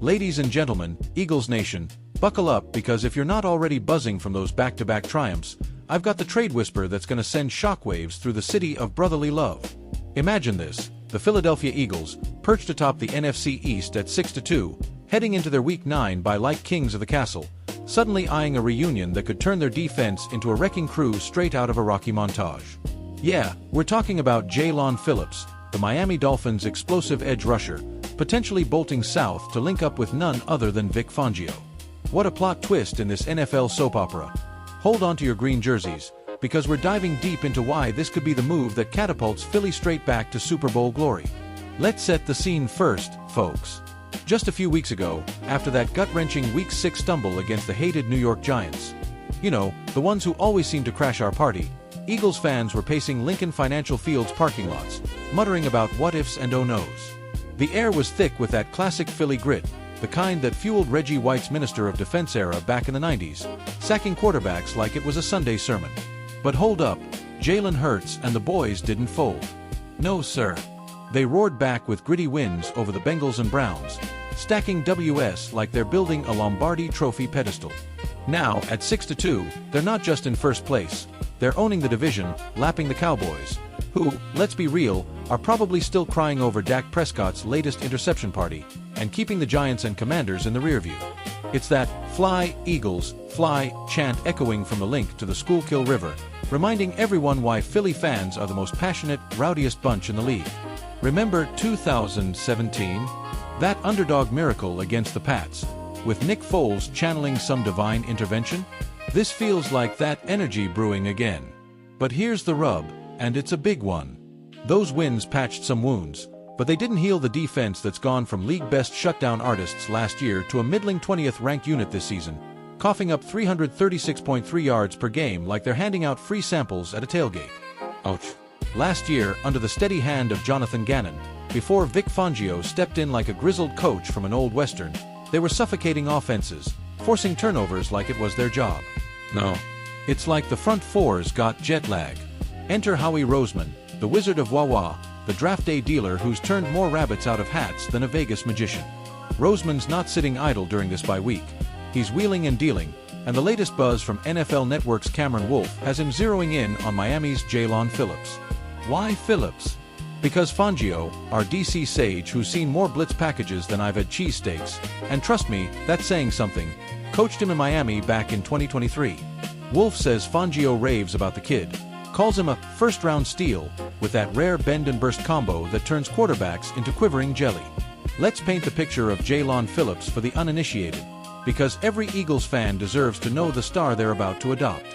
Ladies and gentlemen, Eagles Nation, buckle up because if you're not already buzzing from those back-to-back triumphs, I've got the trade whisper that's going to send shockwaves through the city of brotherly love. Imagine this, the Philadelphia Eagles, perched atop the NFC East at 6-2, heading into their Week 9 by like kings of the castle, suddenly eyeing a reunion that could turn their defense into a wrecking crew straight out of a Rocky montage. Yeah, we're talking about Jaelan Phillips, the Miami Dolphins' explosive edge rusher, potentially bolting south to link up with none other than Vic Fangio. What a plot twist in this NFL soap opera. Hold on to your green jerseys, because we're diving deep into why this could be the move that catapults Philly straight back to Super Bowl glory. Let's set the scene first, folks. Just a few weeks ago, after that gut-wrenching Week 6 stumble against the hated New York Giants, you know, the ones who always seem to crash our party, Eagles fans were pacing Lincoln Financial Field's parking lots, muttering about what-ifs and oh-nos. The air was thick with that classic Philly grit, the kind that fueled Reggie White's Minister of Defense era back in the 90s, sacking quarterbacks like it was a Sunday sermon. But hold up, Jalen Hurts and the boys didn't fold. No sir. They roared back with gritty wins over the Bengals and Browns, stacking Ws like they're building a Lombardi Trophy pedestal. Now, at 6-2, they're not just in first place, they're owning the division, lapping the Cowboys, who, let's be real, are probably still crying over Dak Prescott's latest interception party, and keeping the Giants and Commanders in the rearview. It's that "Fly, Eagles, fly" chant echoing from the link to the Schuylkill River, reminding everyone why Philly fans are the most passionate, rowdiest bunch in the league. Remember 2017? That underdog miracle against the Pats, with Nick Foles channeling some divine intervention? This feels like that energy brewing again. But here's the rub, and it's a big one. Those wins patched some wounds, but they didn't heal the defense that's gone from league-best shutdown artists last year to a middling 20th ranked unit this season, coughing up 336.3 yards per game like they're handing out free samples at a tailgate. Ouch. Last year, under the steady hand of Jonathan Gannon, before Vic Fangio stepped in like a grizzled coach from an old western, they were suffocating offenses, forcing turnovers like it was their job. No. It's like the front fours got jet lag. Enter Howie Roseman, the Wizard of Wawa, the draft day dealer who's turned more rabbits out of hats than a Vegas magician. Roseman's not sitting idle during this bye week. He's wheeling and dealing, and the latest buzz from NFL Network's Cameron Wolfe has him zeroing in on Miami's Jaelan Phillips. Why Phillips? Because Fangio, our DC sage who's seen more blitz packages than I've had cheesesteaks, and trust me, that's saying something, coached him in Miami back in 2023. Wolfe says Fangio raves about the kid, calls him a first-round steal, with that rare bend-and-burst combo that turns quarterbacks into quivering jelly. Let's paint the picture of Jaelan Phillips for the uninitiated, because every Eagles fan deserves to know the star they're about to adopt.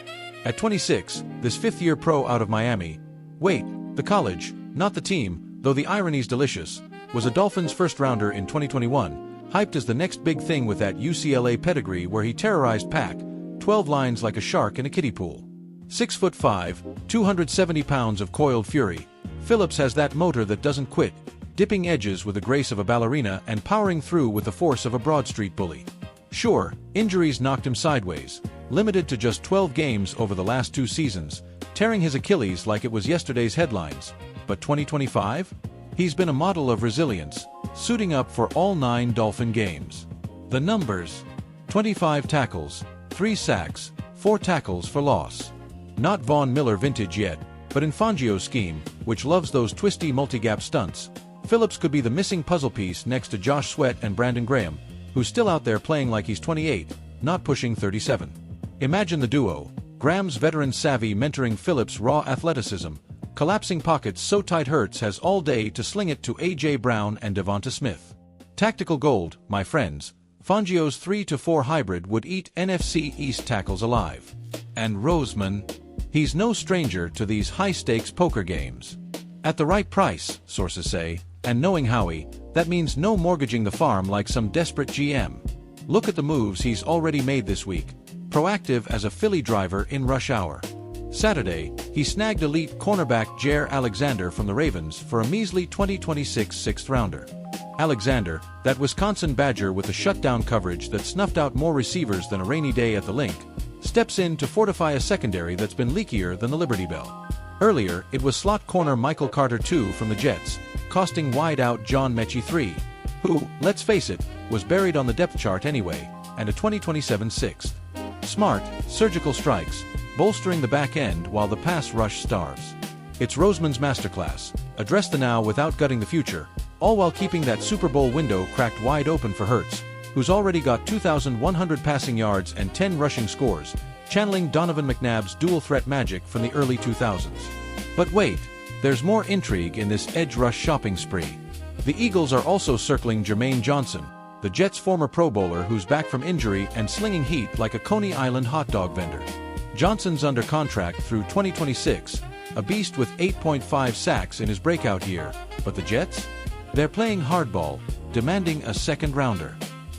At 26, this fifth-year pro out of Miami, wait, the college, not the team, though the irony's delicious, was a Dolphins first-rounder in 2021, hyped as the next big thing with that UCLA pedigree where he terrorized Pac, 12 lines like a shark in a kiddie pool. 6'5", 270 pounds of coiled fury, Phillips has that motor that doesn't quit, dipping edges with the grace of a ballerina and powering through with the force of a Broad Street bully. Sure, injuries knocked him sideways, limited to just 12 games over the last 2 seasons, tearing his Achilles like it was yesterday's headlines. But 2025? He's been a model of resilience, suiting up for all 9 Dolphin games. The numbers: 25 tackles, 3 sacks, 4 tackles for loss. Not Von Miller vintage yet, but in Fangio's scheme, which loves those twisty multi-gap stunts, Phillips could be the missing puzzle piece next to Josh Sweat and Brandon Graham, who's still out there playing like he's 28, not pushing 37. Imagine the duo, Graham's veteran savvy mentoring Phillips' raw athleticism, collapsing pockets so tight Hurts has all day to sling it to A.J. Brown and Devonta Smith. Tactical gold, my friends. Fangio's 3-4 hybrid would eat NFC East tackles alive. And Roseman, he's no stranger to these high-stakes poker games. At the right price, sources say, and knowing Howie, that means no mortgaging the farm like some desperate GM. Look at the moves he's already made this week, proactive as a Philly driver in rush hour. Saturday, he snagged elite cornerback Jair Alexander from the Ravens for a measly 2026 sixth-rounder. Alexander, that Wisconsin Badger with a shutdown coverage that snuffed out more receivers than a rainy day at the Link, steps in to fortify a secondary that's been leakier than the Liberty Bell. Earlier, it was slot corner Michael Carter II from the Jets, costing wide-out John Mechie III, who, let's face it, was buried on the depth chart anyway, and a 2027 sixth. Smart, surgical strikes, bolstering the back end while the pass rush starves. It's Roseman's masterclass. Address the now without gutting the future, all while keeping that Super Bowl window cracked wide open for Hurts, who's already got 2,100 passing yards and 10 rushing scores, channeling Donovan McNabb's dual-threat magic from the early 2000s. But wait, there's more intrigue in this edge rush shopping spree. The Eagles are also circling Jermaine Johnson, the Jets' former Pro Bowler who's back from injury and slinging heat like a Coney Island hot dog vendor. Johnson's under contract through 2026, a beast with 8.5 sacks in his breakout year, but the Jets? They're playing hardball, demanding a second-rounder.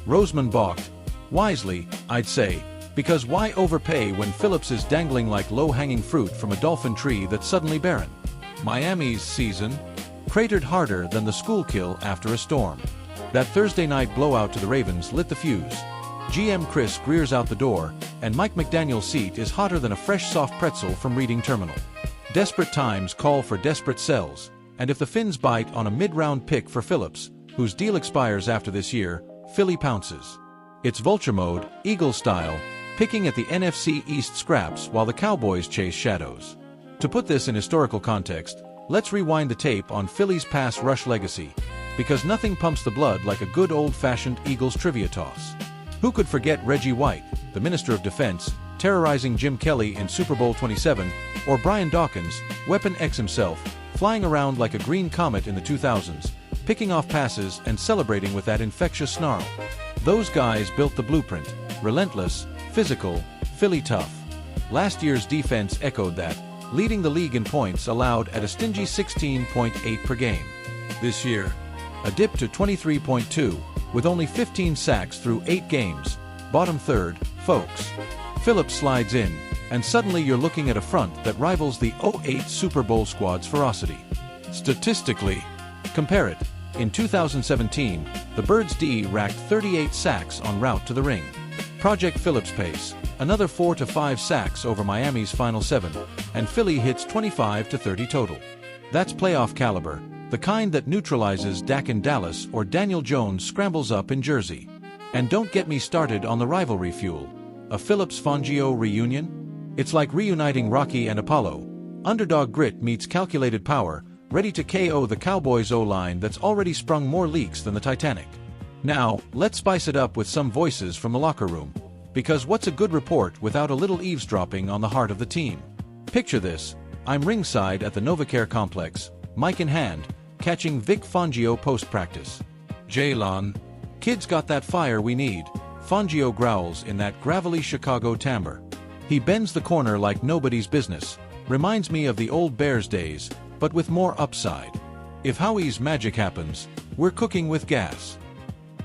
Roseman balked. Wisely, I'd say, because why overpay when Phillips is dangling like low-hanging fruit from a dolphin tree that's suddenly barren? Miami's season cratered harder than the school kill after a storm. That Thursday night blowout to the Ravens lit the fuse. GM Chris Greer's out the door, and Mike McDaniel's seat is hotter than a fresh soft pretzel from Reading Terminal. Desperate times call for desperate sells, and if the Finns bite on a mid-round pick for Phillips, whose deal expires after this year, Philly pounces. It's vulture mode, Eagles style, picking at the NFC East scraps while the Cowboys chase shadows. To put this in historical context, let's rewind the tape on Philly's pass rush legacy, because nothing pumps the blood like a good old-fashioned Eagles trivia toss. Who could forget Reggie White, the Minister of Defense, terrorizing Jim Kelly in Super Bowl 27, or Brian Dawkins, Weapon X himself, flying around like a green comet in the 2000s, picking off passes and celebrating with that infectious snarl. Those guys built the blueprint, relentless, physical, Philly tough. Last year's defense echoed that, leading the league in points allowed at a stingy 16.8 per game. This year, a dip to 23.2, with only 15 sacks through 8 games, bottom third, folks. Phillips slides in, and suddenly you're looking at a front that rivals the '08 Super Bowl squad's ferocity. Statistically, compare it. In 2017, the Birds' D racked 38 sacks en route to the ring. Project Phillips pace, another 4 to 5 sacks over Miami's final 7, and Philly hits 25 to 30 total. That's playoff caliber, the kind that neutralizes Dak in Dallas or Daniel Jones scrambles up in Jersey. And don't get me started on the rivalry fuel. A Phillips-Fangio reunion? It's like reuniting Rocky and Apollo. Underdog grit meets calculated power, ready to KO the Cowboys' O-line that's already sprung more leaks than the Titanic. Now, let's spice it up with some voices from the locker room. Because what's a good report without a little eavesdropping on the heart of the team? Picture this. I'm ringside at the NovaCare complex, mic in hand, catching Vic Fangio post-practice. Jaelan, kid's got that fire we need, Fangio growls in that gravelly Chicago timbre. He bends the corner like nobody's business, reminds me of the old Bears days, but with more upside. If Howie's magic happens, we're cooking with gas.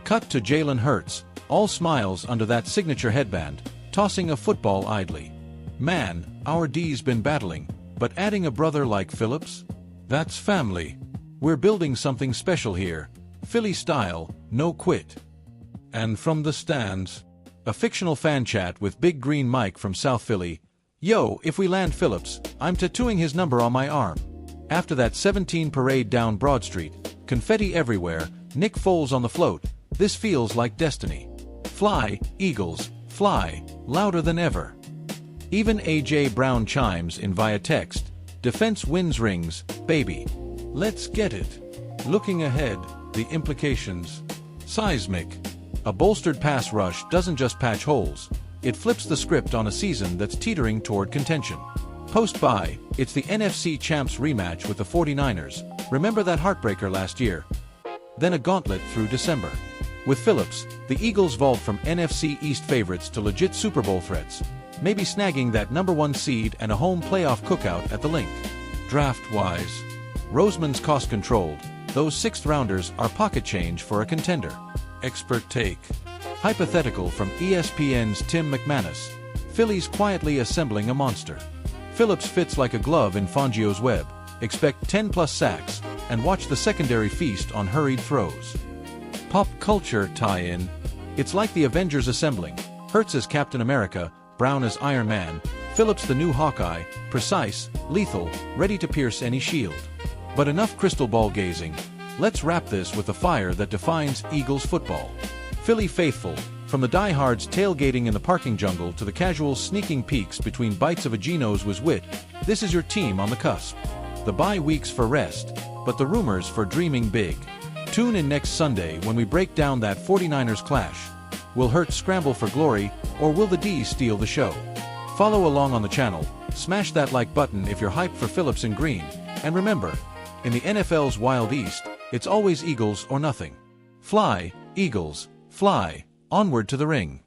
Cut to Jalen Hurts, all smiles under that signature headband, tossing a football idly. Man, our D's been battling, but adding a brother like Phillips? That's family. We're building something special here. Philly style, no quit. And from the stands, a fictional fan chat with Big Green Mike from South Philly. Yo, if we land Phillips, I'm tattooing his number on my arm. After that 17 parade down Broad Street, confetti everywhere, Nick Foles on the float, this feels like destiny. Fly, Eagles, fly, louder than ever. Even A.J. Brown chimes in via text, defense wins rings, baby. Let's get it. Looking ahead, the implications. Seismic. A bolstered pass rush doesn't just patch holes, it flips the script on a season that's teetering toward contention. Post-bye, it's the NFC Champs rematch with the 49ers, remember that heartbreaker last year? Then a gauntlet through December. With Phillips, the Eagles vault from NFC East favorites to legit Super Bowl threats, maybe snagging that #1 seed and a home playoff cookout at the Link. Draft-wise, Roseman's cost-controlled, those sixth-rounders are pocket change for a contender. Expert take. Hypothetical from ESPN's Tim McManus. Philly's quietly assembling a monster. Phillips fits like a glove in Fangio's web. Expect 10+ sacks, and watch the secondary feast on hurried throws. Pop culture tie-in. It's like the Avengers assembling. Hurts as Captain America, Brown as Iron Man, Phillips the new Hawkeye, precise, lethal, ready to pierce any shield. But enough crystal ball gazing. Let's wrap this with the fire that defines Eagles football. Philly faithful, from the diehards tailgating in the parking jungle to the casuals sneaking peeks between bites of a Geno's was wit, this is your team on the cusp. The bye weeks for rest, but the rumors for dreaming big. Tune in next Sunday when we break down that 49ers clash. Will Hurts scramble for glory, or will the D's steal the show? Follow along on the channel, smash that like button if you're hyped for Phillips and Green, and remember, in the NFL's Wild East, it's always Eagles or nothing. Fly, Eagles, fly, onward to the ring.